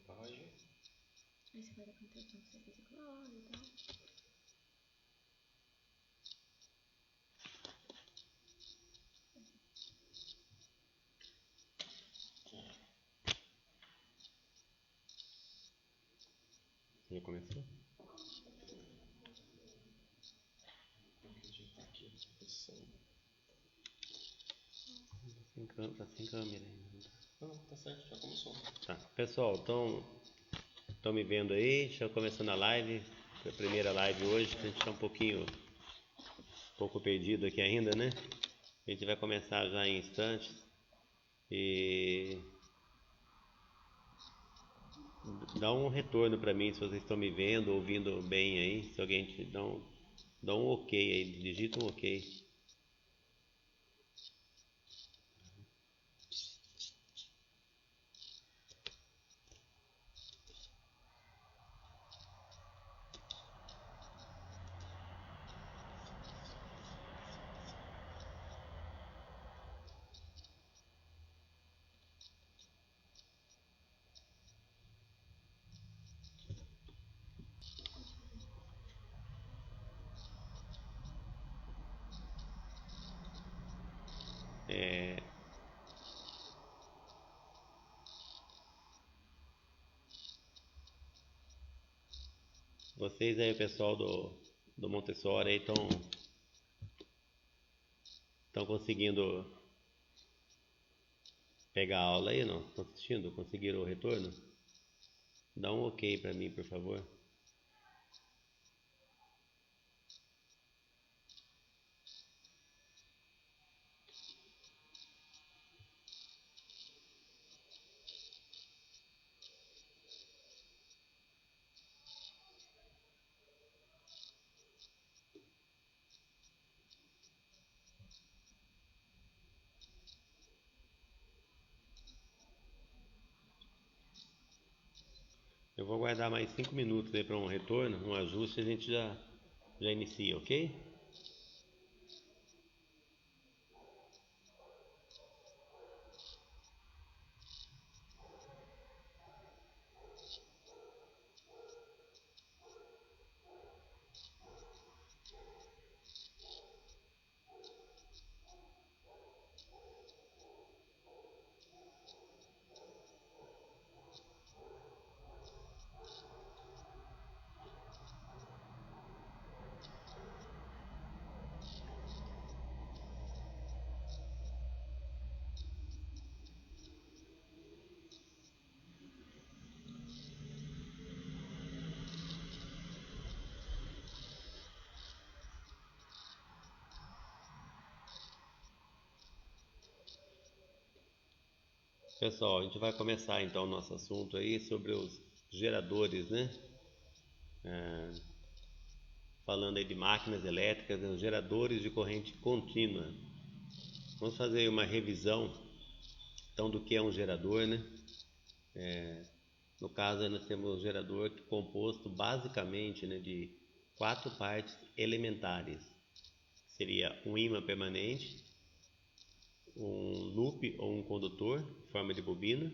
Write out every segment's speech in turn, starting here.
página. Aí você vai dar contemplação que você fez agora e tal. Já começou? Acreditar aqui a posição. Tá sem câmera ainda. Não, tá certo, já começou. Tá. Pessoal, estão me vendo aí? Já começando a live. Foi a primeira live hoje. A gente está um pouco perdido aqui ainda, né? A gente vai começar já em instantes. E dá um retorno para mim se vocês estão me vendo, ouvindo bem aí. Se alguém te dá um ok aí, digita um ok. Vocês aí, o pessoal do Montessori aí estão conseguindo pegar a aula aí, não? Estão assistindo? Conseguiram o retorno? Dá um ok para mim, por favor. Eu vou aguardar mais 5 minutos aí para um retorno, um ajuste, a gente já inicia, ok? Pessoal, a gente vai começar então o nosso assunto aí sobre os geradores, né? Falando aí de máquinas elétricas, os geradores de corrente contínua. Vamos fazer uma revisão então do que é um gerador, né? No caso, nós temos um gerador composto basicamente, né, de 4 partes elementares. Seria um ímã permanente, um loop ou um condutor em forma de bobina,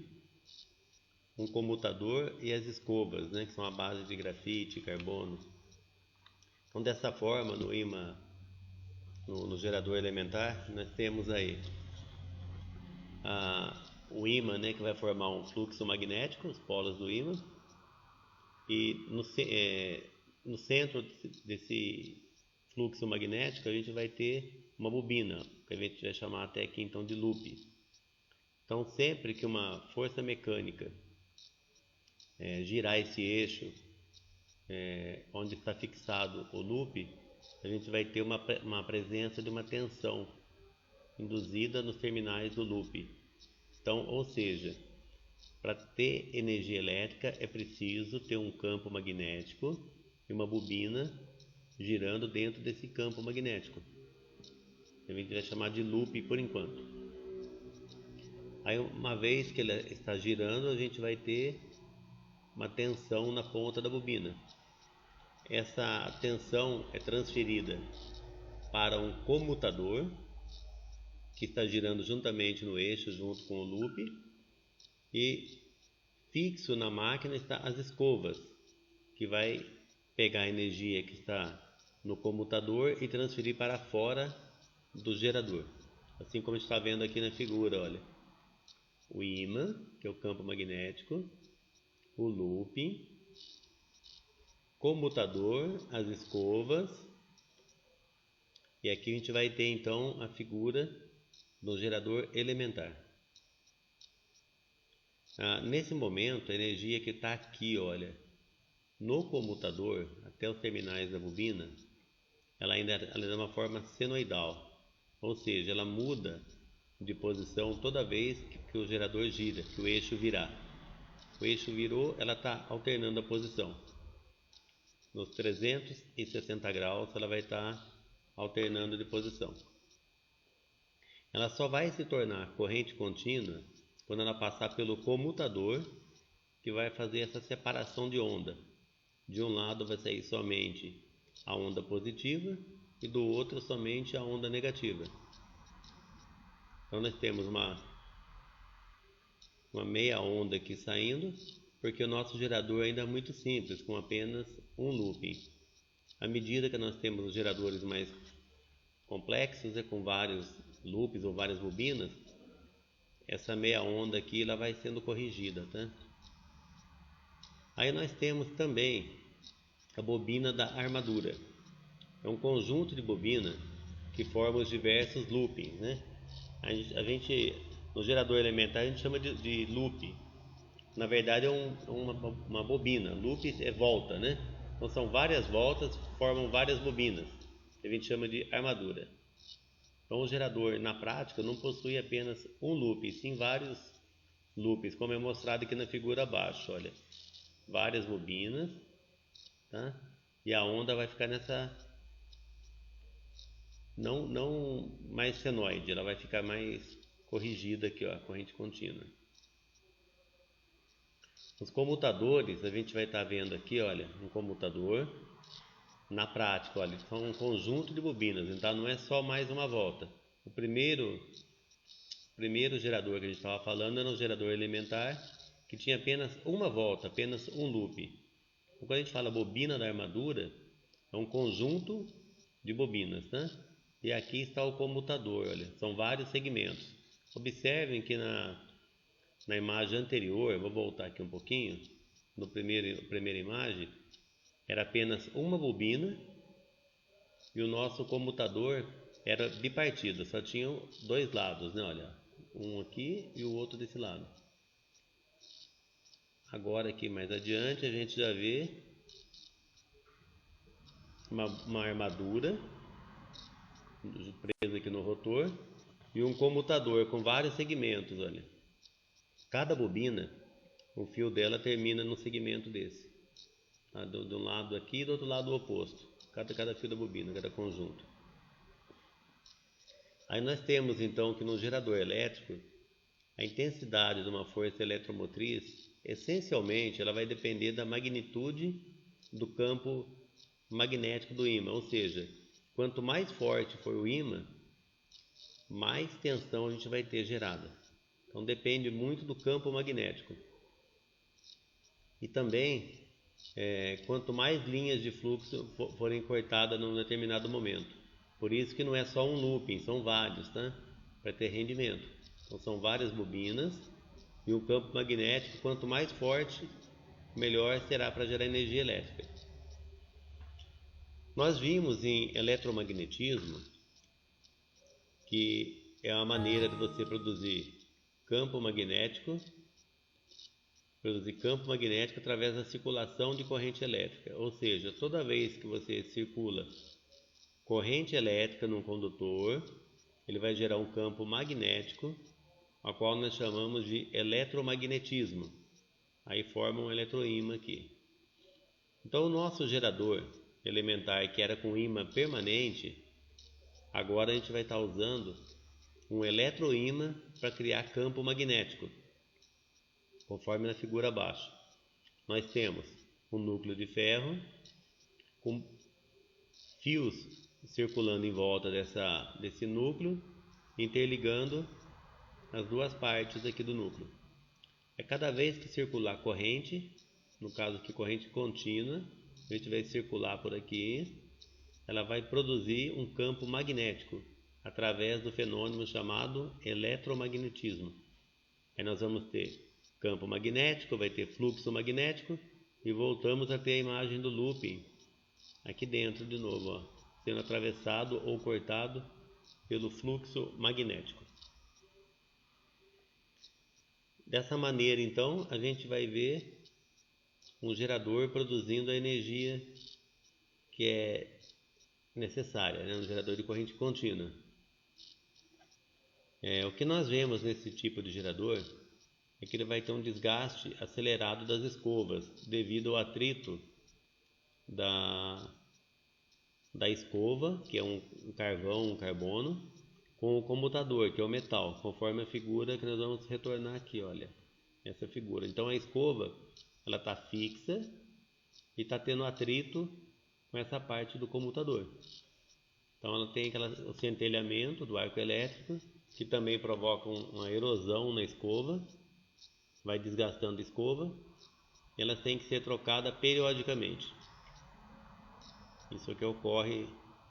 um comutador e as escovas, né, que são a base de grafite e carbono. Então, dessa forma, no ímã, no gerador elementar, nós temos aí o ímã, né, que vai formar um fluxo magnético, os polos do ímã, e no centro desse fluxo magnético a gente vai ter uma bobina, que a gente vai chamar até aqui então de loop. Então, sempre que uma força mecânica girar esse eixo onde está fixado o loop, a gente vai ter uma presença de uma tensão induzida nos terminais do loop. Então, ou seja, para ter energia elétrica é preciso ter um campo magnético e uma bobina girando dentro desse campo magnético. A gente vai chamar de loop por enquanto. Aí, uma vez que ele está girando, a gente vai ter uma tensão na ponta da bobina. Essa tensão é transferida para um comutador que está girando juntamente no eixo, junto com o loop, e fixo na máquina está as escovas, que vai pegar a energia que está no comutador e transferir para fora do gerador. Assim como a gente está vendo aqui na figura, olha. O ímã, que é o campo magnético, o loop, comutador, as escovas, e aqui a gente vai ter então a figura do gerador elementar. Nesse momento, a energia que está aqui, olha, no comutador, até os terminais da bobina, ela ainda é de uma forma senoidal, ou seja, ela muda de posição toda vez que o gerador gira, que o eixo virar. O eixo virou, ela está alternando a posição. Nos 360 graus, ela vai estar alternando de posição. Ela só vai se tornar corrente contínua quando ela passar pelo comutador, que vai fazer essa separação de onda. De um lado vai sair somente a onda positiva e do outro somente a onda negativa. Então nós temos uma meia onda aqui saindo, porque o nosso gerador ainda é muito simples, com apenas um looping. À medida que nós temos os geradores mais complexos, com vários loops ou várias bobinas, essa meia onda aqui ela vai sendo corrigida, tá? Aí nós temos também a bobina da armadura. É um conjunto de bobina que forma os diversos loopings, né? A gente no gerador elementar a gente chama de loop. Na verdade é uma bobina. Loop é volta, né? Então são várias voltas que formam várias bobinas, que a gente chama de armadura. Então o gerador na prática não possui apenas um loop, sim vários loops, como é mostrado aqui na figura abaixo, olha. Várias bobinas, tá? E a onda vai ficar nessa não mais senoide, ela vai ficar mais corrigida aqui, ó, corrente contínua. Os comutadores, a gente vai estar vendo aqui, olha, um comutador. Na prática, olha, são um conjunto de bobinas, então não é só mais uma volta. O primeiro gerador que a gente estava falando era um gerador elementar que tinha apenas uma volta, apenas um loop. Então, quando a gente fala bobina da armadura, é um conjunto de bobinas, né? E aqui está o comutador, olha, são vários segmentos. Observem que na imagem anterior, eu vou voltar aqui um pouquinho, na primeira imagem, era apenas uma bobina e o nosso comutador era bipartido, só tinham dois lados, né? Olha, um aqui e o outro desse lado. Agora aqui mais adiante a gente já vê uma armadura presa aqui no rotor e um comutador com vários segmentos, olha. Cada bobina, o fio dela termina no segmento desse. Tá? Do lado aqui e do outro lado o oposto. Cada fio da bobina, cada conjunto. Aí nós temos então que no gerador elétrico, a intensidade de uma força eletromotriz, essencialmente, ela vai depender da magnitude do campo magnético do ímã. Ou seja, quanto mais forte for o ímã, mais tensão a gente vai ter gerada. Então depende muito do campo magnético. E também, quanto mais linhas de fluxo forem cortadas num determinado momento. Por isso que não é só um looping, são vários, tá? Para ter rendimento. Então são várias bobinas e o campo magnético, quanto mais forte, melhor será para gerar energia elétrica. Nós vimos em eletromagnetismo que é a maneira de você produzir campo magnético através da circulação de corrente elétrica. Ou seja, toda vez que você circula corrente elétrica num condutor, ele vai gerar um campo magnético, a qual nós chamamos de eletromagnetismo. Aí forma um eletroímã aqui. Então o nosso gerador elementar, que era com ímã permanente, agora a gente vai estar usando um eletroímã para criar campo magnético, conforme na figura abaixo. Nós temos um núcleo de ferro com fios circulando em volta desse núcleo, interligando as duas partes aqui do núcleo. cada vez que circular corrente, no caso aqui corrente contínua, a gente vai circular por aqui, ela vai produzir um campo magnético através do fenômeno chamado eletromagnetismo. Aí nós vamos ter campo magnético, vai ter fluxo magnético e voltamos a ter a imagem do looping aqui dentro de novo, ó, sendo atravessado ou cortado pelo fluxo magnético. Dessa maneira, então, a gente vai ver um gerador produzindo a energia que é necessária, né? Um gerador de corrente contínua. O que nós vemos nesse tipo de gerador é que ele vai ter um desgaste acelerado das escovas devido ao atrito da escova, que é um carvão, um carbono, com o comutador, que é o metal, conforme a figura que nós vamos retornar aqui, olha, essa figura. Então a escova, ela está fixa e está tendo atrito com essa parte do comutador. Então ela tem o centelhamento do arco elétrico, que também provoca uma erosão na escova, vai desgastando a escova, e elas têm que ser trocadas periodicamente. Isso é o que ocorre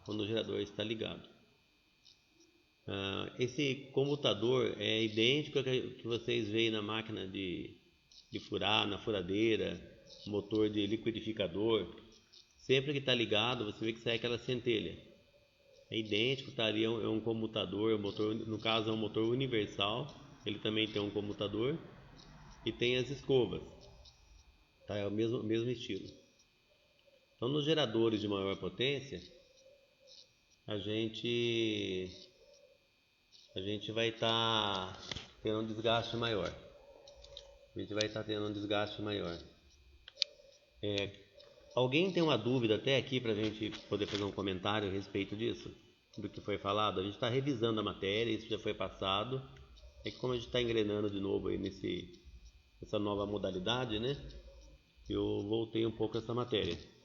quando o gerador está ligado. Esse comutador é idêntico ao que vocês veem na máquina de furar, na furadeira, motor de liquidificador. Sempre que está ligado, você vê que sai aquela centelha. É idêntico, tá ali, é um comutador, motor, no caso é um motor universal, ele também tem um comutador e tem as escovas, tá? É o mesmo estilo. Então nos geradores de maior potência, a gente vai estar tendo um desgaste maior. Alguém tem uma dúvida até aqui para a gente poder fazer um comentário a respeito disso? Do que foi falado? A gente está revisando a matéria, isso já foi passado. É que como a gente está engrenando de novo aí nessa nova modalidade, né? Eu voltei um pouco essa matéria. Aí.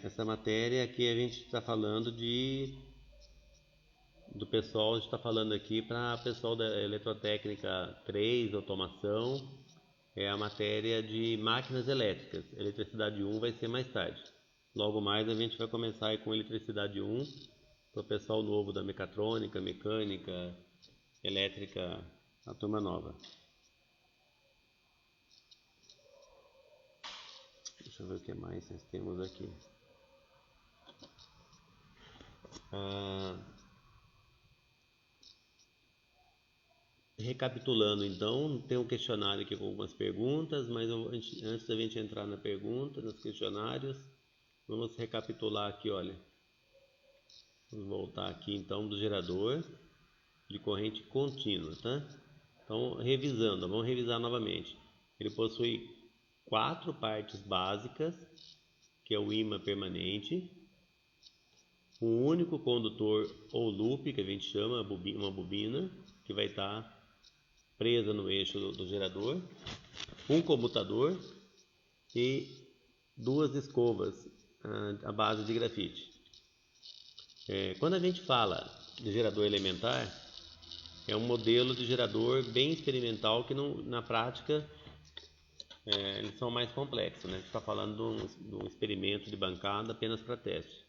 Essa matéria aqui a gente está falando do pessoal, a gente está falando aqui para o pessoal da Eletrotécnica 3, automação, é a matéria de máquinas elétricas. Eletricidade 1 vai ser mais tarde. Logo mais a gente vai começar aí com eletricidade 1, para o pessoal novo da mecatrônica, mecânica, elétrica, a turma nova. Deixa eu ver o que mais nós temos aqui. Recapitulando então, tem um questionário aqui com algumas perguntas, mas antes da gente entrar na pergunta, nos questionários, vamos recapitular aqui, olha. Vamos voltar aqui então do gerador de corrente contínua, tá? Então, vamos revisar novamente. Ele possui 4 partes básicas, que é o ímã permanente, um único condutor ou loop, que a gente chama uma bobina, que vai estar presa no eixo do gerador, um comutador e 2 escovas à base de grafite. Quando a gente fala de gerador elementar, é um modelo de gerador bem experimental que na prática eles são mais complexos, né? A gente está falando de um experimento de bancada apenas para teste.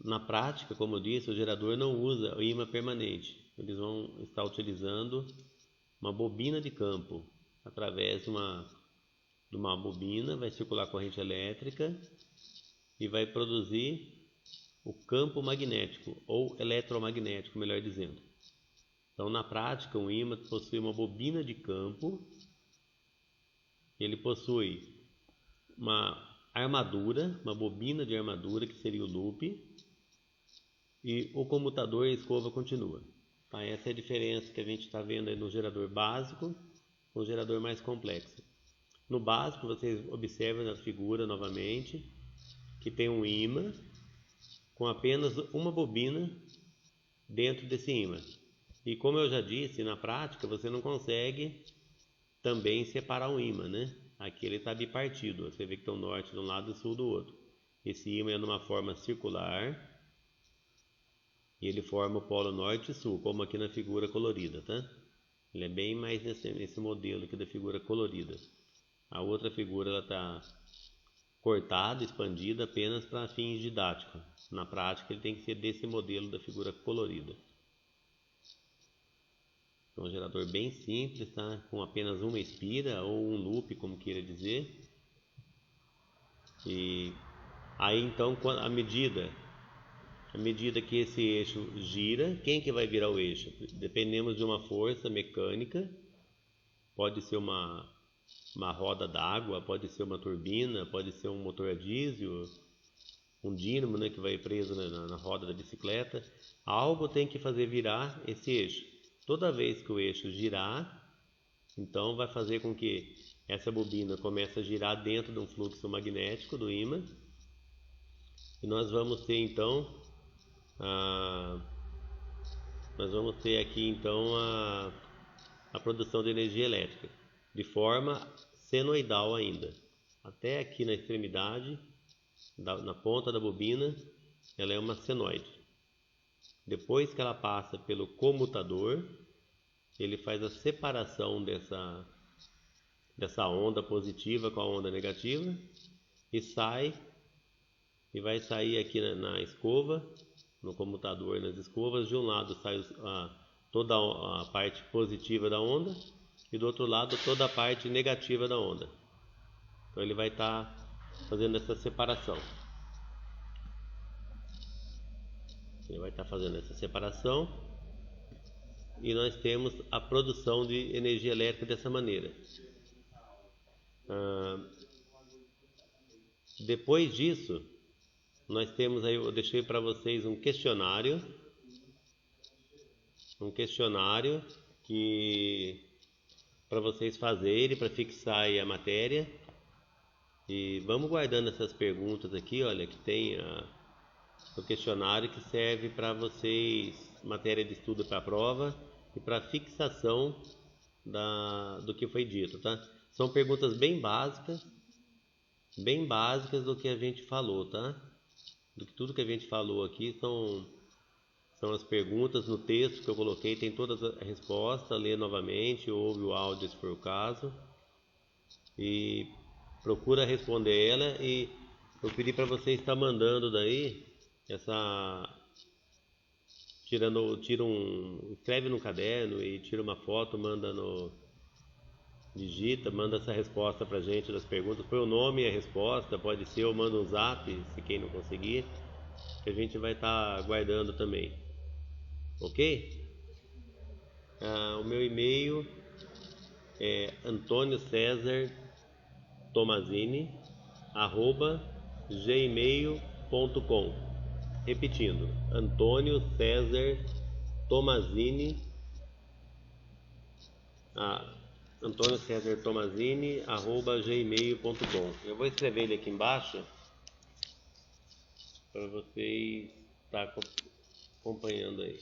Na prática, como eu disse, o gerador não usa o ímã permanente. Eles vão estar utilizando uma bobina de campo. Através de uma bobina vai circular corrente elétrica e vai produzir o campo magnético, ou eletromagnético, melhor dizendo. Então, na prática, o ímã possui uma bobina de campo, ele possui uma armadura, uma bobina de armadura, que seria o loop, e o comutador e a escova continua. Tá? Essa é a diferença que a gente está vendo aí no gerador básico com o gerador mais complexo. No básico, vocês observam na figura novamente que tem um ímã com apenas uma bobina dentro desse ímã. E como eu já disse, na prática você não consegue também separar o ímã, né? Aqui ele está bipartido, você vê que tem o norte de um lado e o sul do outro. Esse ímã é numa forma circular, e ele forma o polo norte e sul, como aqui na figura colorida, tá? Ele é bem mais nesse modelo aqui da figura colorida. A outra figura ela está cortada, expandida apenas para fins didáticos. Na prática ele tem que ser desse modelo da figura colorida. É um gerador bem simples, tá? Com apenas uma espira ou um loop, como queira dizer. E aí então, à medida que esse eixo gira, quem que vai virar o eixo? Dependemos de uma força mecânica, pode ser uma roda d'água, pode ser uma turbina, pode ser um motor a diesel, um dínamo, né, que vai preso na roda da bicicleta. Algo tem que fazer virar esse eixo. Toda vez que o eixo girar, então vai fazer com que essa bobina comece a girar dentro de um fluxo magnético do ímã. E nós vamos ter então aqui então a produção de energia elétrica de forma senoidal ainda. Até aqui na extremidade, na ponta da bobina, ela é uma senoide. Depois que ela passa pelo comutador, ele faz a separação dessa onda positiva com a onda negativa e vai sair aqui na escova, no comutador, nas escovas. De um lado sai toda a parte positiva da onda e do outro lado toda a parte negativa da onda. Então ele vai estar fazendo essa separação. E nós temos a produção de energia elétrica dessa maneira. Depois disso, nós temos aí, eu deixei para vocês um questionário que para vocês fazerem, para fixar aí a matéria. E vamos guardando essas perguntas aqui, olha, que tem o questionário que serve para vocês, matéria de estudo para a prova e para fixação do que foi dito, tá? São perguntas bem básicas do que a gente falou, tá? Tudo que a gente falou aqui são as perguntas no texto que eu coloquei, tem todas as respostas, lê novamente, ouve o áudio se for o caso e procura responder ela. E eu pedi para você estar mandando daí escreve no caderno e tira uma foto, manda manda essa resposta pra gente das perguntas, põe o nome e a resposta, pode ser, ou manda um zap, se quem não conseguir, que a gente vai estar guardando também, ok? O meu e-mail é antoniocesartomazini@gmail.com. Repetindo, antoniocesartomazini@gmail.com. Eu vou escrever ele aqui embaixo para vocês estar acompanhando aí.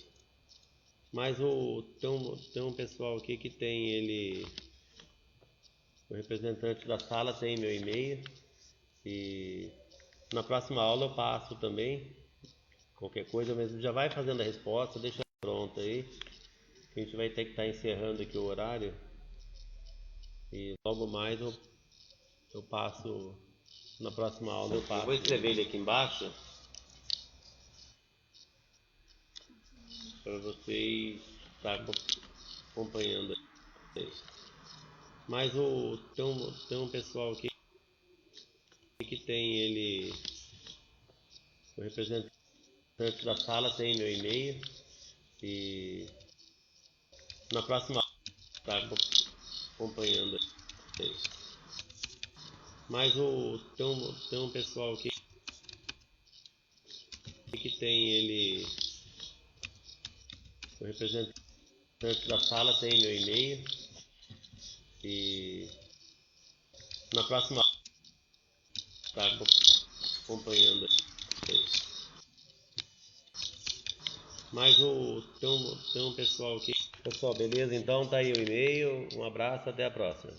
Mas tem um pessoal aqui que tem ele, o representante da sala tem meu e-mail, e na próxima aula eu passo também. Qualquer coisa, mas já vai fazendo a resposta, deixa pronta aí. A gente vai ter que estar encerrando aqui o horário. E logo mais eu passo, na próxima aula eu passo. Eu vou escrever ele aqui embaixo para vocês estar acompanhando aí. Mas tem um pessoal aqui que tem ele, o representante da sala tem meu e-mail, e na próxima aula está acompanhando aí. Mas tem um pessoal aqui que tem ele, o representante da sala tem meu e-mail, e na próxima aula está acompanhando aí. Mas tem um pessoal aqui. Pessoal, beleza? Então tá aí o e-mail. Um abraço, até a próxima.